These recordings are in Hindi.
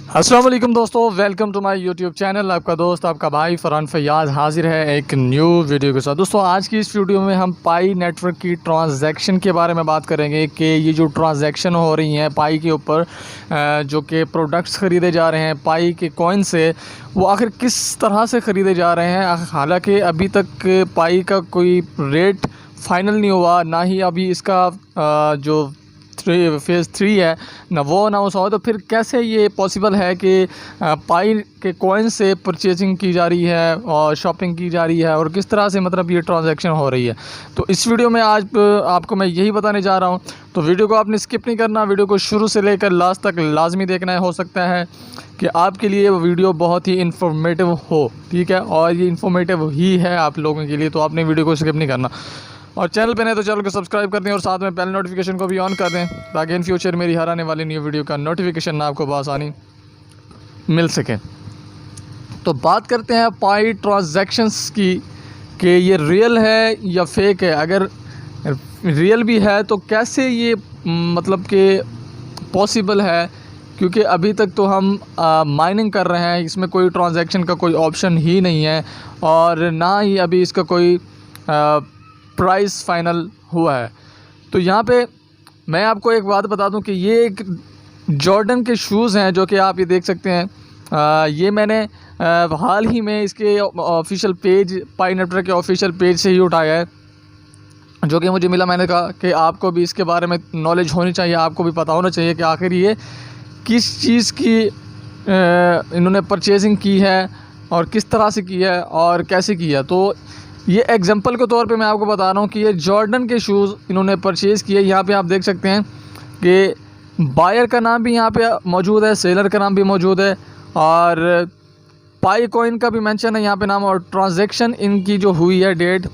अस्सलाम वालेकुम दोस्तों, welcome to my YouTube channel. आपका दोस्त आपका भाई फरहान फैयाज़ हाजिर है एक न्यू वीडियो के साथ। दोस्तों आज की इस वीडियो में हम पाई नेटवर्क की ट्रांजैक्शन के बारे में बात करेंगे कि ये जो ट्रांजैक्शन हो रही हैं पाई के ऊपर, जो कि प्रोडक्ट्स ख़रीदे जा रहे हैं पाई के कॉइन से, वो आखिर किस तरह से ख़रीदे जा रहे हैं। हालांकि अभी तक पाई का कोई रेट फ़ाइनल नहीं हुआ, ना ही अभी इसका जो फेज़ 3 है ना वो अनाउंस हुआ, तो फिर कैसे ये पॉसिबल है कि पाई के कॉइन से परचेजिंग की जा रही है और शॉपिंग की जा रही है, और किस तरह से मतलब ये ट्रांजैक्शन हो रही है। तो इस वीडियो में आज आपको मैं यही बताने जा रहा हूँ। तो वीडियो को आपने स्किप नहीं करना, वीडियो को शुरू से लेकर लास्ट तक लाजमी देखना है। हो सकता है कि आपके लिए वो वीडियो बहुत ही इन्फॉर्मेटिव हो, ठीक है, और ये इन्फॉर्मेटिव ही है आप लोगों के लिए, तो आपने वीडियो को स्किप नहीं करना। और चैनल पे नहीं तो चैनल को सब्सक्राइब कर दें और साथ में बेल नोटिफिकेशन को भी ऑन कर दें, ताकि इन फ्यूचर मेरी हर आने वाली न्यू वीडियो का नोटिफिकेशन आपको बआसानी मिल सके। तो बात करते हैं पाई ट्रांजैक्शंस की कि ये रियल है या फेक है। अगर रियल भी है तो कैसे ये मतलब कि पॉसिबल है, क्योंकि अभी तक तो हम माइनिंग कर रहे हैं, इसमें कोई ट्रांजैक्शन का कोई ऑप्शन ही नहीं है, और ना ही अभी इसका कोई प्राइस फ़ाइनल हुआ है। तो यहाँ पे मैं आपको एक बात बता दूं कि ये एक जॉर्डन के शूज़ हैं, जो कि आप ये देख सकते हैं। ये मैंने हाल ही में इसके ऑफिशियल पेज, पाई नेटवर्क के ऑफिशियल पेज से ही उठाया है, जो कि मुझे मिला। मैंने कहा कि आपको भी इसके बारे में नॉलेज होनी चाहिए, आपको भी पता होना चाहिए कि आखिर ये किस चीज़ की इन्होंने परचेजिंग की है और किस तरह से की है और कैसे की है। तो ये एग्जांपल के तौर पे मैं आपको बता रहा हूँ कि ये जॉर्डन के शूज़ इन्होंने परचेज़ किए। यहाँ पे आप देख सकते हैं कि बायर का नाम भी यहाँ पे मौजूद है, सेलर का नाम भी मौजूद है, और पाई कॉइन का भी मेंशन है यहाँ पे नाम, और ट्रांजैक्शन इनकी जो हुई है डेट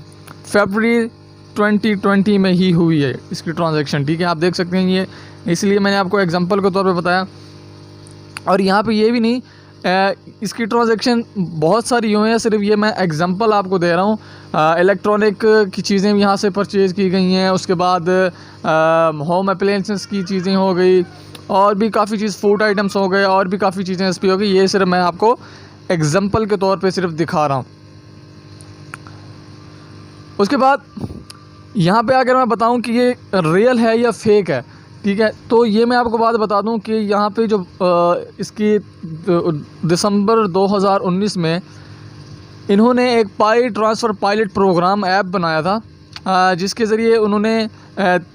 फरवरी 2020 में ही हुई है इसकी ट्रांजैक्शन, ठीक है, आप देख सकते हैं ये। इसलिए मैंने आपको एग्जाम्पल के तौर पर बताया। और यहाँ पर ये भी नहीं, इसकी ट्रांजैक्शन बहुत सारी हुई हैं, सिर्फ ये मैं एग्जांपल आपको दे रहा हूँ। इलेक्ट्रॉनिक की चीज़ें भी यहाँ से परचेज़ की गई हैं, उसके बाद होम अप्लायंसेस की चीज़ें हो गई, और भी काफ़ी चीज़, फूड आइटम्स हो गए, और भी काफ़ी चीज़ें इस पर हो गई। ये सिर्फ मैं आपको एग्जांपल के तौर पे सिर्फ दिखा रहा हूँ। उसके बाद यहाँ पे अगर मैं बताऊँ कि ये रियल है या फेक है, ठीक है, तो ये मैं आपको बात बता दूं कि यहाँ पे जो इसकी दिसंबर 2019 में इन्होंने एक पाई ट्रांसफ़र पायलट प्रोग्राम ऐप बनाया था, जिसके ज़रिए उन्होंने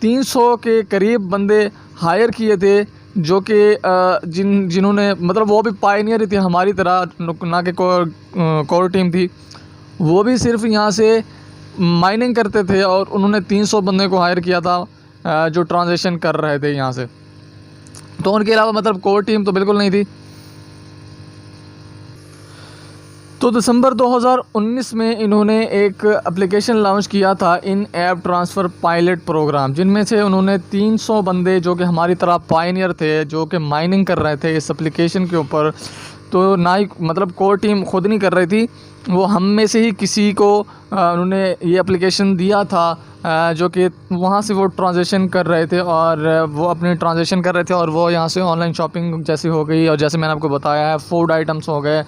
300 के करीब बंदे हायर किए थे, जो कि जिन्होंने मतलब वो भी पायनियर ही थे हमारी तरह, ना कि कोर टीम थी, वो भी सिर्फ यहाँ से माइनिंग करते थे, और उन्होंने 300 बंदे को हायर किया था जो ट्रांजैक्शन कर रहे थे यहाँ से। तो उनके अलावा मतलब कोर टीम तो बिल्कुल नहीं थी। तो दिसंबर 2019 में इन्होंने एक एप्लीकेशन लॉन्च किया था, इन ऐप ट्रांसफ़र पायलट प्रोग्राम, जिनमें से उन्होंने 300 बंदे जो कि हमारी तरह पायनियर थे, जो कि माइनिंग कर रहे थे इस एप्लीकेशन के ऊपर। तो ना ही मतलब कोर टीम खुद नहीं कर रही थी, वो हम में से ही किसी को उन्होंने ये एप्लीकेशन दिया था, जो कि वहाँ से वो ट्रांजैक्शन कर रहे थे, और वो अपनी ट्रांजैक्शन कर रहे थे, और वो यहाँ से ऑनलाइन शॉपिंग जैसी हो गई, और जैसे मैंने आपको बताया है फूड आइटम्स हो गए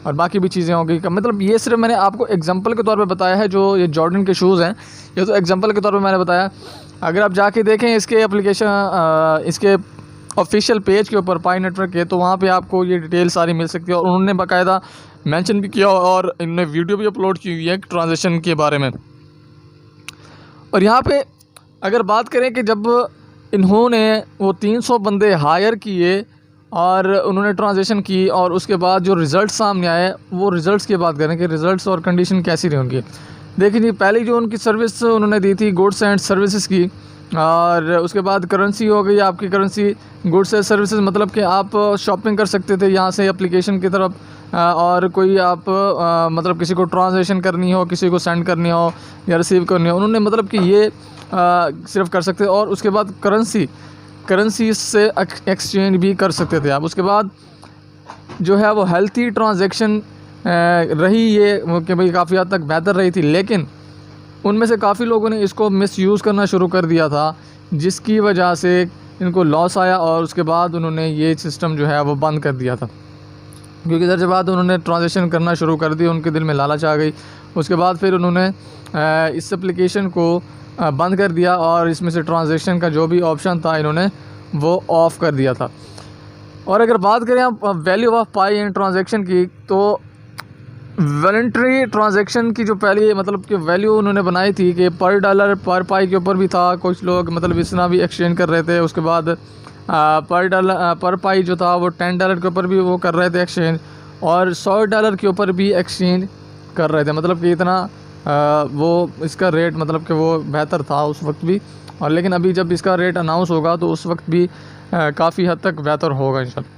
और बाकी भी चीज़ें हो गई। मतलब ये सिर्फ मैंने आपको एग्जांपल के तौर पे बताया है। जो ये जॉर्डन के शूज़ हैं, ये तो एग्जांपल के तौर पे मैंने बताया। अगर आप जाके देखें इसके एप्लीकेशन, इसके ऑफिशियल पेज के ऊपर पाई नेटवर्क के, तो वहाँ पे आपको ये डिटेल सारी मिल सकती है, और उन्होंने बाकायदा मेंशन भी किया, और इन्होंने वीडियो भी अपलोड की हुई है ट्रांजैक्शन के बारे में। और यहाँ पे अगर बात करें कि जब इन्होंने वो 300 बंदे हायर किए और उन्होंने ट्रांजैक्शन की, और उसके बाद जो रिज़ल्ट सामने आए, वो रिज़ल्ट्स की बात करें कि रिज़ल्ट्स और कंडीशन कैसी रही होंगी। देखिए जी, पहले जो उनकी सर्विस उन्होंने दी थी गुड्स एंड सर्विसेज की, और उसके बाद करेंसी हो गई आपकी, करेंसी गुड्स एंड सर्विसेज, मतलब कि आप शॉपिंग कर सकते थे यहाँ से एप्लीकेशन की तरफ, और कोई आप मतलब किसी को ट्रांजैक्शन करनी हो, किसी को सेंड करनी हो या रिसीव करनी हो, उन्होंने मतलब कि ये सिर्फ कर सकते। और उसके बाद करेंसी से एक्सचेंज भी कर सकते थे आप। उसके बाद जो है वो हेल्थी ट्रांजैक्शन रही ये कि भाई काफ़ी हद तक बेहतर रही थी, लेकिन उनमें से काफ़ी लोगों ने इसको मिसयूज़ करना शुरू कर दिया था, जिसकी वजह से इनको लॉस आया और उसके बाद उन्होंने ये सिस्टम जो है वो बंद कर दिया था। क्योंकि दर बाद उन्होंने ट्रांजेक्शन करना शुरू कर दी, उनके दिल में लालच आ गई। उसके बाद फिर उन्होंने इस एप्लीकेशन को बंद कर दिया और इसमें से ट्रांजेक्शन का जो भी ऑप्शन था इन्होंने वो ऑफ़ कर दिया था। और अगर बात करें आप value of pi in transaction की, तो वॉलंटरी ट्रांजेक्शन की जो पहली मतलब कि वैल्यू उन्होंने बनाई थी कि पर डॉलर पर पाई के ऊपर भी था। कुछ लोग मतलब इस तरह भी एक्सचेंज कर रहे थे। उसके बाद पर डॉलर पर पाई जो था वो $10 के ऊपर भी वो कर रहे थे एक्सचेंज, और $100 के ऊपर भी एक्सचेंज कर रहे थे। मतलब कि इतना वो इसका रेट मतलब कि वो बेहतर था उस वक्त भी। और लेकिन अभी जब इसका रेट अनाउंस होगा तो उस वक्त भी काफ़ी हद तक बेहतर होगा इंशाल्लाह।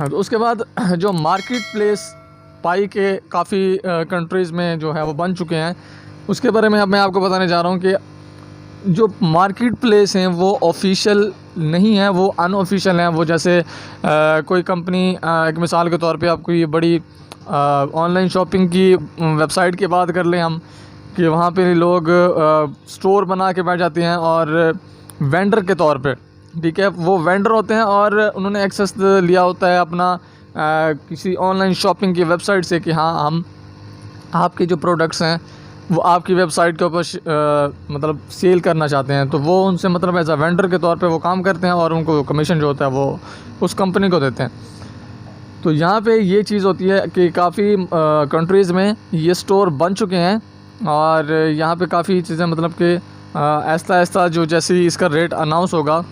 तो उसके बाद जो मार्केट प्लेस पाई के काफ़ी कंट्रीज़ में जो है वो बन चुके हैं, उसके बारे में अब मैं आपको बताने जा रहा हूँ कि जो मार्केट प्लेस हैं वो ऑफिशियल नहीं है, वो अनऑफिशियल हैं। वो जैसे कोई कंपनी एक मिसाल के तौर पे आपको ये बड़ी ऑनलाइन शॉपिंग की वेबसाइट की बात कर लें हम, कि वहाँ पे लोग स्टोर बना के बैठ जाते हैं और वेंडर के तौर पे, ठीक है, वो वेंडर होते हैं और उन्होंने एक्सेस लिया होता है अपना किसी ऑनलाइन शॉपिंग की वेबसाइट से कि हाँ हम आपके जो प्रोडक्ट्स हैं वो आपकी वेबसाइट के ऊपर मतलब सेल करना चाहते हैं। तो वो उनसे मतलब एज अ वेंडर के तौर पे वो काम करते हैं और उनको कमीशन जो होता है वो उस कंपनी को देते हैं। तो यहाँ पे ये चीज़ होती है कि काफ़ी कंट्रीज़ में ये स्टोर बन चुके हैं और यहाँ पे काफ़ी चीज़ें मतलब कि आहिस्ता आहिस्ता जो जैसे ही इसका रेट अनाउंस होगा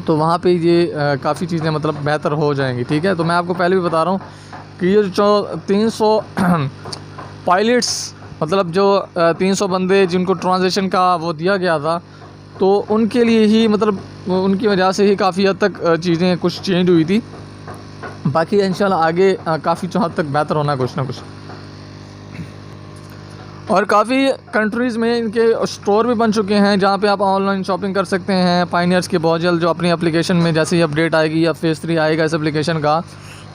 तो वहाँ पे ये काफ़ी चीज़ें मतलब बेहतर हो जाएंगी, ठीक है। तो मैं आपको पहले भी बता रहा हूँ कि ये जो 300 पायलट्स मतलब जो 300 बंदे जिनको ट्रांजेक्शन का वो दिया गया था, तो उनके लिए ही मतलब उनकी वजह से ही काफ़ी हद तक चीज़ें कुछ चेंज हुई थी। बाकी इंशाल्लाह आगे काफ़ी हद तक बेहतर होना कुछ ना कुछ। और काफ़ी कंट्रीज़ में इनके स्टोर भी बन चुके हैं जहाँ पे आप ऑनलाइन शॉपिंग कर सकते हैं। पायनियर्स की बहुत जल्द जो अपनी एप्लीकेशन में जैसे ही अपडेट आएगी या फेज़ 3 आएगा इस एप्लीकेशन का,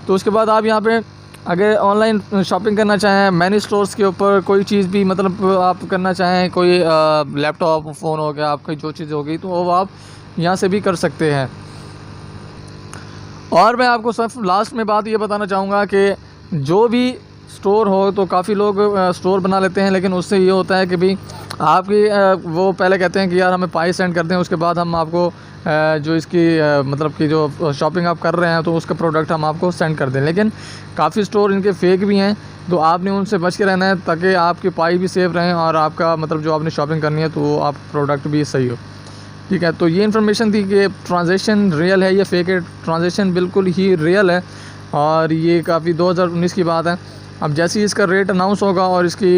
तो उसके बाद आप यहाँ पे अगर ऑनलाइन शॉपिंग करना चाहें मैनी स्टोर्स के ऊपर कोई चीज़ भी मतलब आप करना चाहें, कोई लैपटॉप फ़ोन हो गया आपकी जो चीज़ हो गई, तो वो आप यहाँ से भी कर सकते हैं। और मैं आपको सिर्फ लास्ट में बात ये बताना चाहूँगा कि जो भी स्टोर हो तो काफ़ी लोग स्टोर बना लेते हैं, लेकिन उससे ये होता है कि भाई आपकी वो पहले कहते हैं कि यार हमें पाई सेंड कर दें, उसके बाद हम आपको जो इसकी मतलब कि जो शॉपिंग आप कर रहे हैं तो उसका प्रोडक्ट हम आपको सेंड कर दें। लेकिन काफ़ी स्टोर इनके फेक भी हैं, तो आपने उनसे बच के रहना है ताकि आपकी पाई भी सेफ रहें और आपका मतलब जो आपने शॉपिंग करनी है तो आप प्रोडक्ट भी सही हो, ठीक है। तो ये इन्फॉर्मेशन थी कि ट्रांजेक्शन रियल है या फेक है। ट्रांजेक्शन बिल्कुल ही रियल है और ये काफ़ी 2019 की बात है। अब जैसे ही इसका रेट अनाउंस होगा और इसकी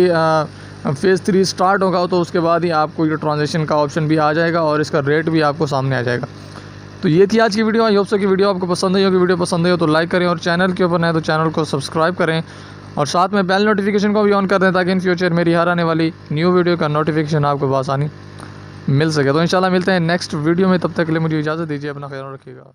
फेज़ 3 स्टार्ट होगा तो उसके बाद ही आपको ये ट्रांजेक्शन का ऑप्शन भी आ जाएगा और इसका रेट भी आपको सामने आ जाएगा। तो ये थी आज की वीडियो। आई होप सो कि वीडियो आपको पसंद आई होगी। वीडियो पसंद आई हो तो लाइक करें और चैनल के ऊपर नए तो चैनल को सब्सक्राइब करें और साथ में बेल नोटिफिकेशन को भी ऑन कर दें ताकि इन फ्यूचर मेरी हर आने वाली न्यू वीडियो का नोटिफिकेशन आपको बआसानी मिल सके। तो इंशाल्लाह मिलते हैं नेक्स्ट वीडियो में, तब तक के लिए मुझे इजाज़त दीजिए, अपना ख्याल रखिएगा।